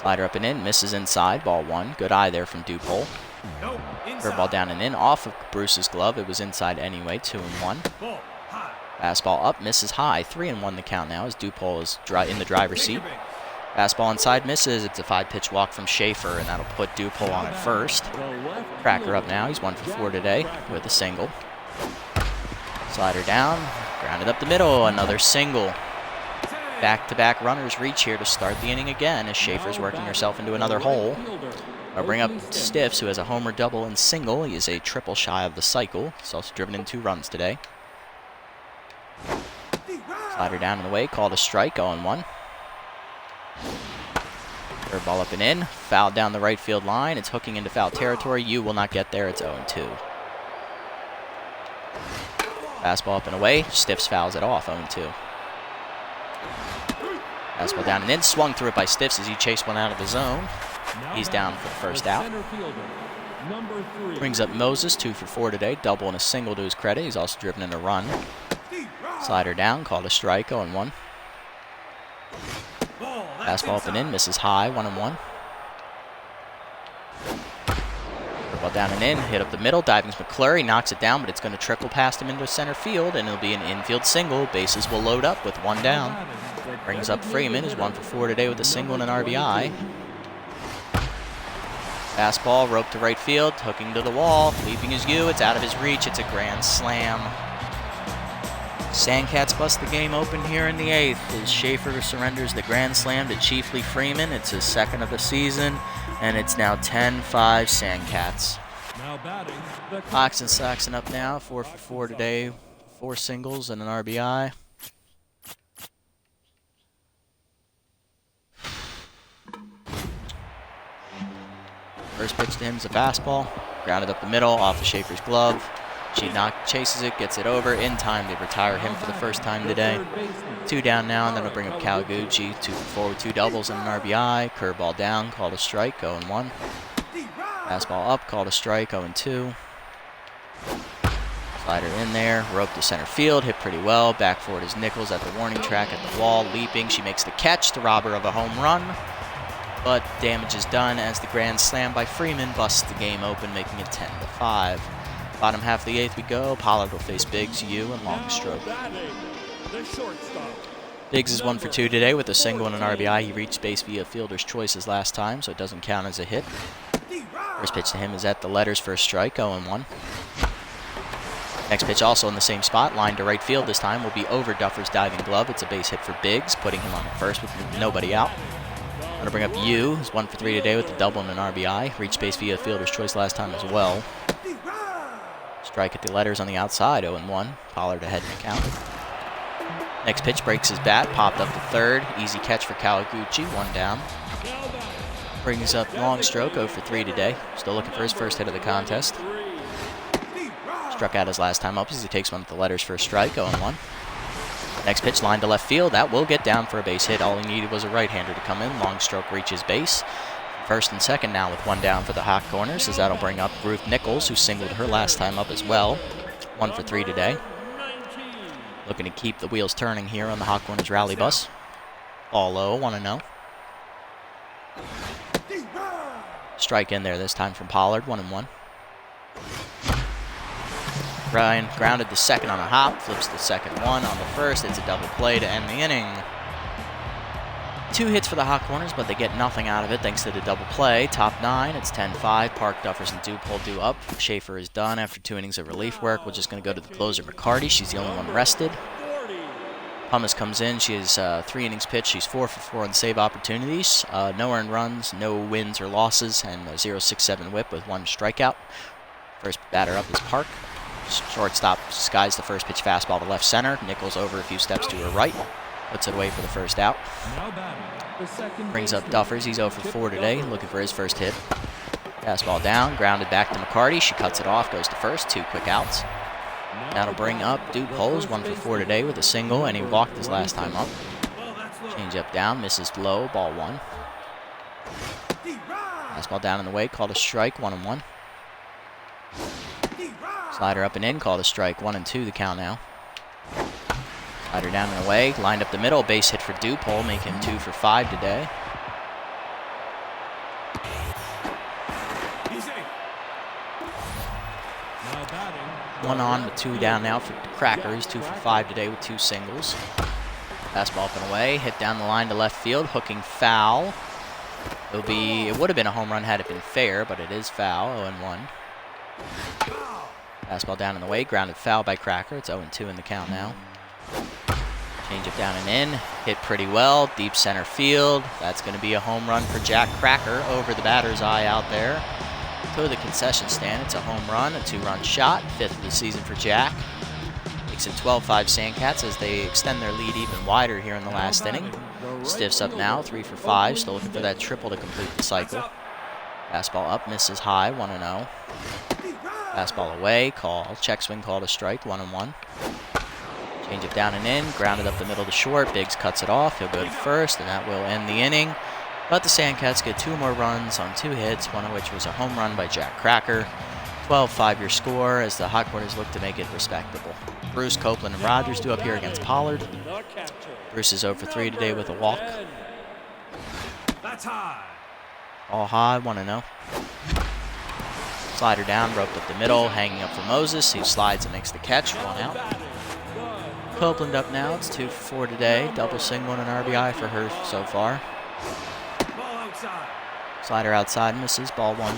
Slider up and in, misses inside, ball 1. Good eye there from Dupol. Curveball down and in, off of Bruce's glove. It was inside anyway, 2-1. Fastball up, misses high. 3-1 the count now as Dupole is in the driver's seat. Fastball inside, misses. It's a 5-pitch walk from Schaefer, and that'll put Dupole on at first. Cracker up now. He's 1 for 4 today with a single. Slider down, grounded up the middle, another single. Back-to-back runners reach here to start the inning again as Schaefer's working herself into another hole. I'll bring up Stiffs, who has a homer, double, and single. He is a triple shy of the cycle. He's also driven in 2 runs today. Slider down and away, called a strike, 0-1. Curveball up and in, fouled down the right field line. It's hooking into foul territory. You will not get there. It's 0-2. Fastball up and away. Stiffs fouls it off, 0-2. Fastball down and in, swung through it by Stiffs as he chased one out of the zone. He's down for the first out. Brings up Moses, 2 for 4 today, double and a single to his credit. He's also driven in a run. Slider down, called a strike, 0-1. Fastball up and in, misses high, 1-1. Curveball down and in, hit up the middle. Diving's McClurry, knocks it down, but it's going to trickle past him into center field, and it'll be an infield single. Bases will load up with 1 down. Brings up Freeman, who's 1 for 4 today with a single and an RBI. Fastball, rope to right field, hooking to the wall, leaping his U. It's out of his reach. It's a grand slam. Sandcats bust the game open here in the 8th as Schaefer surrenders the grand slam to Chiefly Freeman. It's his 2nd of the season, and it's now 10-5 Sandcats. Oxen Saxon up now, 4 for 4 today, 4 singles and an RBI. First pitch to him is a fastball, grounded up the middle, off of Schaefer's glove. She chases it, gets it over in time. They retire him for the first time today. 2 down now, and then we'll bring up Kawaguchi, 2 for 4 with 2 doubles and an RBI. Curveball down, called a strike, 0-1. Fastball up, called a strike, 0-2. Slider in there, rope to center field, hit pretty well. Back forward is Nichols at the warning track at the wall, leaping. She makes the catch to rob her of a home run. But damage is done as the grand slam by Freeman busts the game open, making it 10-5. Bottom half of the 8th we go. Pollard will face Biggs, Yu, and long stroke. Biggs is 1 for 2 today with a single and an RBI. He reached base via fielder's choices last time, so it doesn't count as a hit. First pitch to him is at the letters for a strike, 0-1. Next pitch also in the same spot, line to right field this time, will be over Duffer's diving glove. It's a base hit for Biggs, putting him on first with nobody out. I'm going to bring up Yu, who's 1 for 3 today with a double and an RBI. Reached base via fielder's choice last time as well. Strike at the letters on the outside, 0-1. Pollard ahead in the count. Next pitch breaks his bat, popped up to third. Easy catch for Kawaguchi, 1 down. Brings up long stroke, 0 for 3 today. Still looking for his first hit of the contest. Struck out his last time up as he takes one at the letters for a strike, 0-1. Next pitch, line to left field. That will get down for a base hit. All he needed was a right-hander to come in. Long stroke reaches base. First and second now with 1 down for the Hot Corners, as that'll bring up Ruth Nichols, who singled her last time up as well. 1 for 3 today. Looking to keep the wheels turning here on the Hot Corners rally bus. All low, 1-0. Strike in there this time from Pollard, 1-1. Ryan grounded to second on a hop, flips the second one on the first. It's a double play to end the inning. 2 hits for the Hot Corners, but they get nothing out of it thanks to the double play. Top 9, it's 10-5. Park, Duffers, and Dupole due up. Schaefer is done after 2 innings of relief work. We're just going to go to the closer, McCarty. She's the only one rested. Pumice comes in. She has 3 innings pitched. She's 4 for 4 on save opportunities. No earned runs, no wins or losses, and a 0.67 whip with 1 strikeout. First batter up is Park. Shortstop skies the first pitch fastball to left center. Nichols over a few steps to her right. Puts it away for the first out. Brings up Duffers. He's 0 for 4 today, looking for his first hit. Fastball down, grounded back to McCarty. She cuts it off, goes to first, 2 quick outs. That'll bring up Dupole's 1 for 4 today with a single, and he walked his last time up. Change up down, misses low, ball 1. Fastball down in the way, called a strike, 1-1. Slider up and in, called a strike, 1-2 the count now. Slider down and away, lined up the middle, base hit for Dupole, making him 2 for 5 today. 1 on with 2 down now for Cracker. He's 2 for 5 today with 2 singles. Fastball up and away, hit down the line to left field, hooking foul. It would have been a home run had it been fair, but it is foul, 0-1. Fastball down and away, grounded foul by Cracker. It's 0-2 in the count now. Change it down and in, hit pretty well, deep center field. That's going to be a home run for Jack Cracker over the batter's eye out there to the concession stand. It's a home run, a 2-run shot, 5th of the season for Jack. Makes it 12-5 Sandcats as they extend their lead even wider here in the last inning. Stiffs up now, 3 for 5, still looking for that triple to complete the cycle. Fastball up, misses high, 1-0. Fastball away, call, check swing called a strike, 1-1. Change it down and in, grounded up the middle to short. Biggs cuts it off, he'll go to first, and that will end the inning. But the Sandcats get 2 more runs on 2 hits, one of which was a home run by Jack Cracker. 12-5 your score as the Hot Corners look to make it respectable. Bruce, Copeland, and Rogers do up here against Pollard. Bruce is 0 for 3 today with a walk. That's high. All high, 1-0. Slider down, roped up the middle, hanging up for Moses. He slides and makes the catch, 1 out. Copeland up now, it's 2 for 4 today. Double single and an RBI for her so far. Ball outside. Slider outside, misses, ball 1.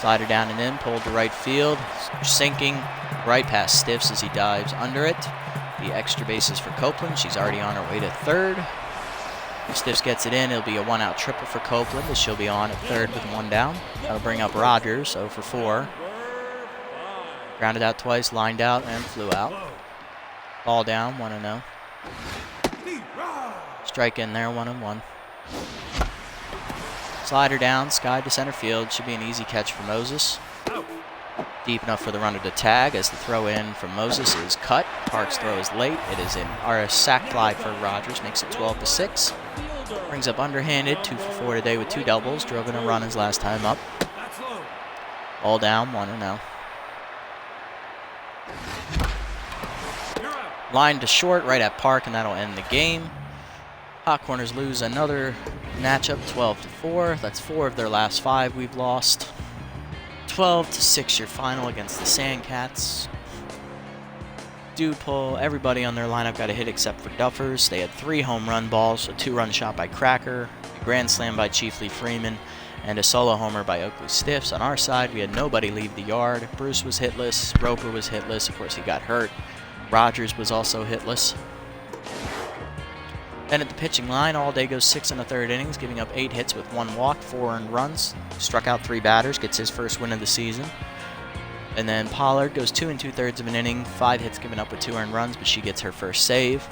Slider down and in, pulled to right field, sinking right past Stiffs as he dives under it. The extra bases for Copeland. She's already on her way to third. If Stiffs gets it in, it'll be a 1-out triple for Copeland as she'll be on at third with 1 down. That'll bring up Rogers, 0 for 4. Grounded out twice, lined out, and flew out. Ball down, 1-0. Strike in there, 1-1. Slider down, skied to center field. Should be an easy catch for Moses. Deep enough for the runner to tag as the throw in from Moses is cut. Park's throw is late. It is in a sac fly for Rogers, makes it 12-6. Brings up underhanded, 2 for 4 today with 2 doubles. Drove in a run his last time up. All down, 1-0. Line to short, right at Park, and that'll end the game. Hot Corners lose another matchup, 12-4. That's 4 of their last 5 we've lost. 12-6 your final against the Sandcats. Dude pull, everybody on their lineup got a hit except for Duffers. They had 3 home run balls, a 2-run shot by Cracker, a grand slam by Chiefly Freeman, and a solo homer by Oakley Stiffs. On our side, we had nobody leave the yard. Bruce was hitless, Roper was hitless, of course he got hurt. Rogers was also hitless. Then at the pitching line, All Day goes 6 1/3 innings, giving up 8 hits with 1 walk, 4 earned runs. Struck out 3 batters, gets his first win of the season. And then Pollard goes 2 2/3 of an inning, 5 hits given up with 2 earned runs, but she gets her first save.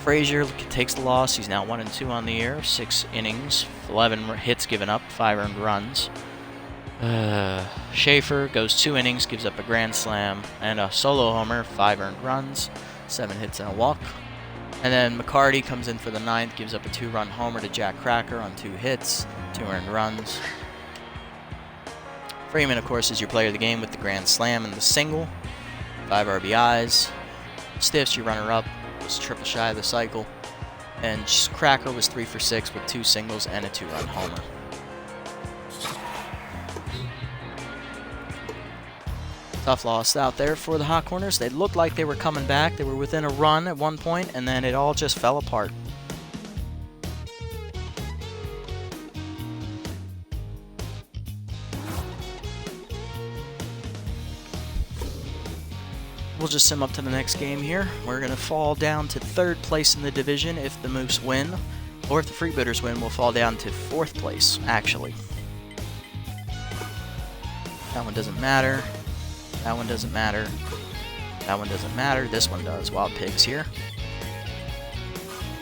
Frazier takes the loss. He's now 1-2 on the year, 6 innings, 11 hits given up, 5 earned runs. Schaefer goes 2 innings, gives up a grand slam and a solo homer, 5 earned runs, 7 hits and a walk. And then McCarty comes in for the 9th, gives up a 2-run homer to Jack Cracker on 2 hits, 2 earned runs. Freeman, of course, is your player of the game with the grand slam and the single, 5 RBIs. Stiffs, your runner-up, was triple shy of the cycle. And Cracker was 3 for 6 with 2 singles and a 2-run homer. Tough loss out there for the Hot Corners. They looked like they were coming back. They were within a run at one point, and then it all just fell apart. We'll just sim up to the next game here. We're going to fall down to 3rd place in the division if the Moose win, or if the Freebooters win, we'll fall down to 4th place, actually. That one doesn't matter. That one doesn't matter. That one doesn't matter. This one does. Wild Pigs here.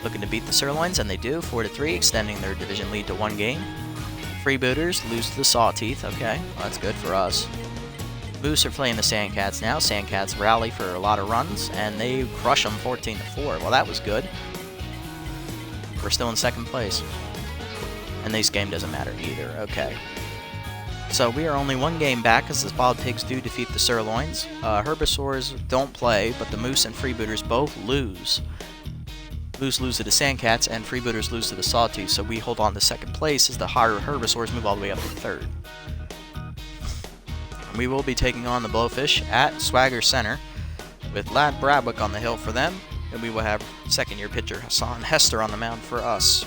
Looking to beat the Sirloins, and they do. 4-3, extending their division lead to 1 game. Freebooters lose to the Sawteeth. Okay, well, that's good for us. Moose are playing the Sandcats now. Sandcats rally for a lot of runs, and they crush them 14-4. Well, that was good. We're still in 2nd place. And this game doesn't matter either. Okay. So we are only 1 game back as the Wild Pigs do defeat the Sirloins. Herbivores don't play, but the Moose and Freebooters both lose. Moose lose to the Sandcats, and Freebooters lose to the Sawtooth, so we hold on to 2nd place as the Herbivores move all the way up to 3rd. We will be taking on the Blowfish at Swagger Center with Lad Bradwick on the hill for them, and we will have second-year pitcher Hassan Hester on the mound for us.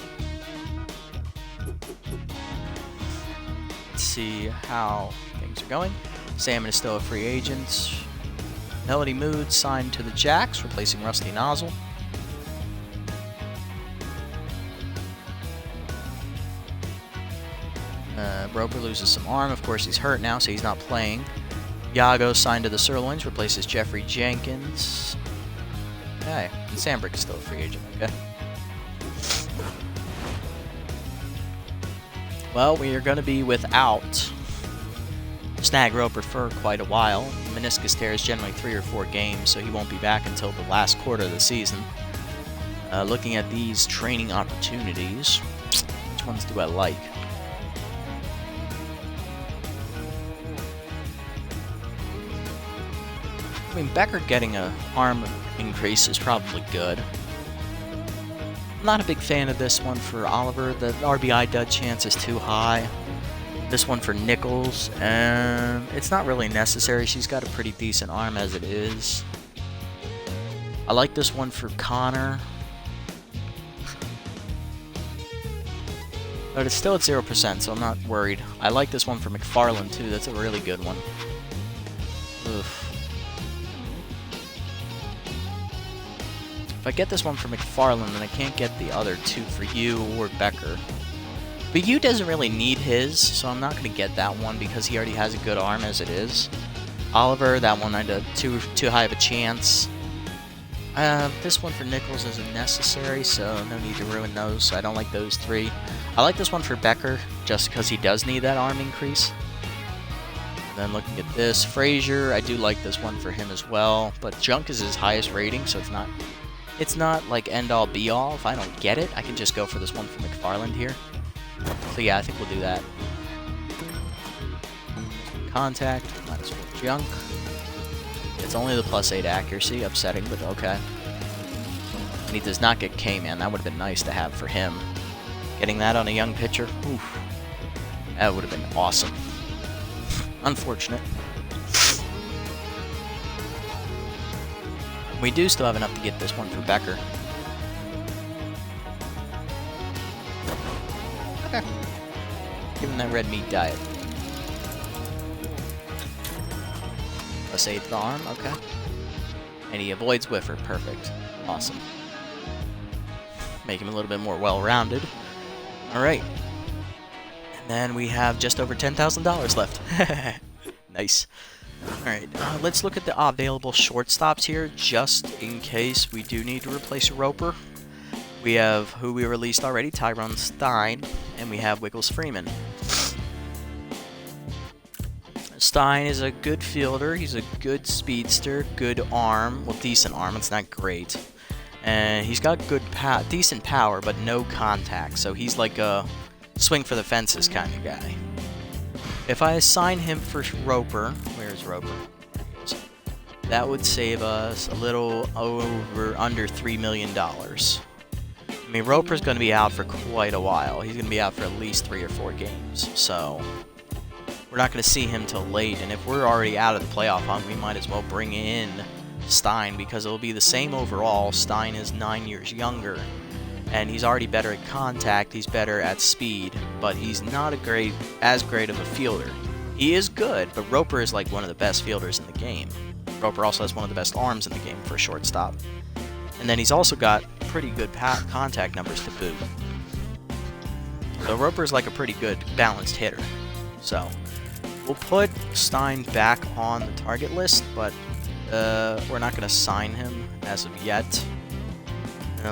Let's see how things are going. Salmon is still a free agent. Melody Mood signed to the Jacks, replacing Rusty Nozzle. Roper loses some arm. Of course, he's hurt now, so he's not playing. Yago signed to the Sirloins, replaces Jeffrey Jenkins. Okay, and Sandbrick is still a free agent. Okay. Well, we are going to be without Snag Roper for quite a while. Meniscus tear is generally 3 or 4 games, so he won't be back until the last quarter of the season. Looking at these training opportunities, which ones do I like? I mean, Becker getting an arm increase is probably good. I'm not a big fan of this one for Oliver. The RBI dud chance is too high. This one for Nichols, and it's not really necessary. She's got a pretty decent arm as it is. I like this one for Connor. But it's still at 0%, so I'm not worried. I like this one for McFarland, too. That's a really good one. Oof. If I get this one for McFarland, then I can't get the other 2 for you or Becker. But you doesn't really need his, so I'm not going to get that one because he already has a good arm as it is. Oliver, that one I did too high of a chance. This one for Nichols isn't necessary, so no need to ruin those. I don't like those 3. I like this one for Becker, just because he does need that arm increase. And then looking at this, Frazier, I do like this one for him as well, but Junk is his highest rating, so it's not like end-all be-all. If I don't get it, I can just go for this one for McFarland here. So yeah, I think we'll do that. Contact, minus 4 Junk. It's only the +8 accuracy, upsetting, but okay. And he does not get K-Man. That would have been nice to have for him. Getting that on a young pitcher, oof, that would have been awesome. Unfortunate. We do still have enough to get this one for Becker. Okay. Give him that red meat diet. +8 the arm, okay. And he avoids Whiffer, perfect. Awesome. Make him a little bit more well-rounded. Alright. And then we have just over $10,000 left. Nice. Alright, let's look at the available shortstops here, just in case we do need to replace Roper. We have who we released already, Tyrone Stein, and we have Wiggles Freeman. Stein is a good fielder, he's a good speedster, good arm, well, decent arm, it's not great. And he's got good decent power, but no contact, so he's like a swing for the fences kind of guy. If I assign him for Roper, where's Roper? That would save us a little under $3 million. I mean, Roper's going to be out for quite a while. He's going to be out for at least 3 or 4 games, so we're not going to see him till late. And if we're already out of the playoff hunt, we might as well bring in Stein because it'll be the same overall. Stein is 9 years younger. And he's already better at contact, he's better at speed, but he's not as great of a fielder. He is good, but Roper is like one of the best fielders in the game. Roper also has one of the best arms in the game for a shortstop. And then he's also got pretty good contact numbers to boot. So Roper's like a pretty good balanced hitter. So we'll put Stein back on the target list, but we're not going to sign him as of yet.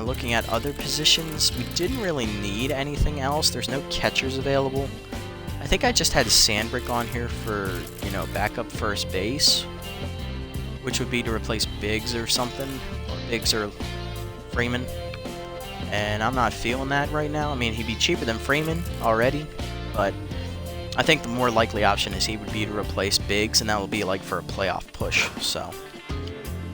Looking at other positions, we didn't really need anything else. There's no catchers available. I think I just had Sandbrick on here for, backup first base, which would be to replace Biggs or something, or Biggs or Freeman. And I'm not feeling that right now. I mean, he'd be cheaper than Freeman already, but I think the more likely option is he would be to replace Biggs, and that will be like for a playoff push. So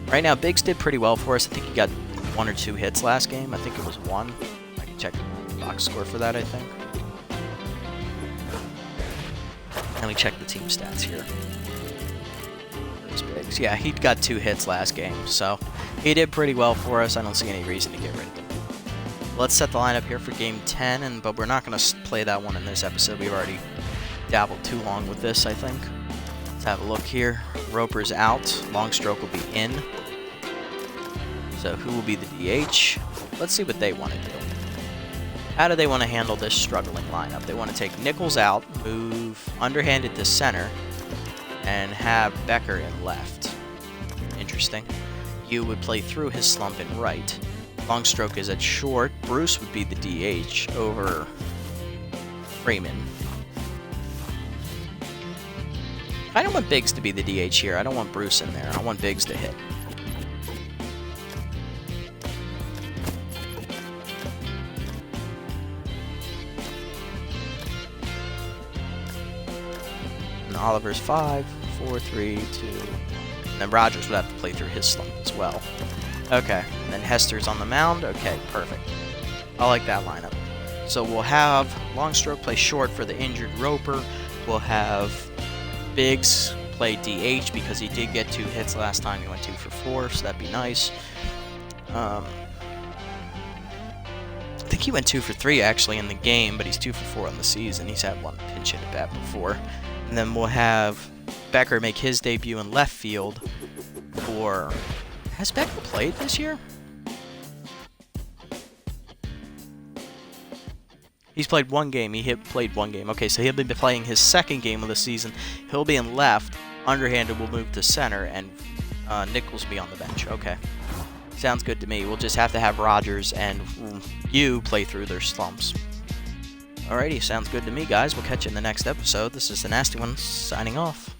right now, Biggs did pretty well for us. I think he got 1 or 2 hits last game. I think it was 1. I can check the box score for that, I think. Let me check the team stats here. is Biggs. Yeah, he got 2 hits last game, so he did pretty well for us. I don't see any reason to get rid of him. Let's set the lineup here for game 10, but we're not going to play that one in this episode. We've already dabbled too long with this, I think. Let's have a look here. Roper's out. Longstroke will be in. So who will be the DH? Let's see what they want to do. How do they want to handle this struggling lineup? They want to take Nichols out, move underhanded to center, and have Becker in left. Interesting. You would play through his slump in right. Longstroke is at short. Bruce would be the DH over Freeman. I don't want Biggs to be the DH here. I don't want Bruce in there. I want Biggs to hit. And Oliver's 5, 4, 3, 2. And then Rogers would have to play through his slump as well. Okay, and then Hester's on the mound. Okay, perfect. I like that lineup. So we'll have Longstroke play short for the injured Roper. We'll have Biggs play DH because he did get 2 hits last time. He went 2 for 4, so that'd be nice. I think he went 2 for 3 actually in the game, but he's 2 for 4 on the season. He's had 1 pinch hit at bat before. And then we'll have Becker make his debut in left field for... Has Becker played this year? He's played 1 game. Played 1 game. Okay, so he'll be playing his 2nd game of the season. He'll be in left. Underhanded will move to center, and Nichols will be on the bench. Okay. Sounds good to me. We'll just have to have Rogers and you play through their slumps. Alrighty, sounds good to me, guys. We'll catch you in the next episode. This is the Nasty One, signing off.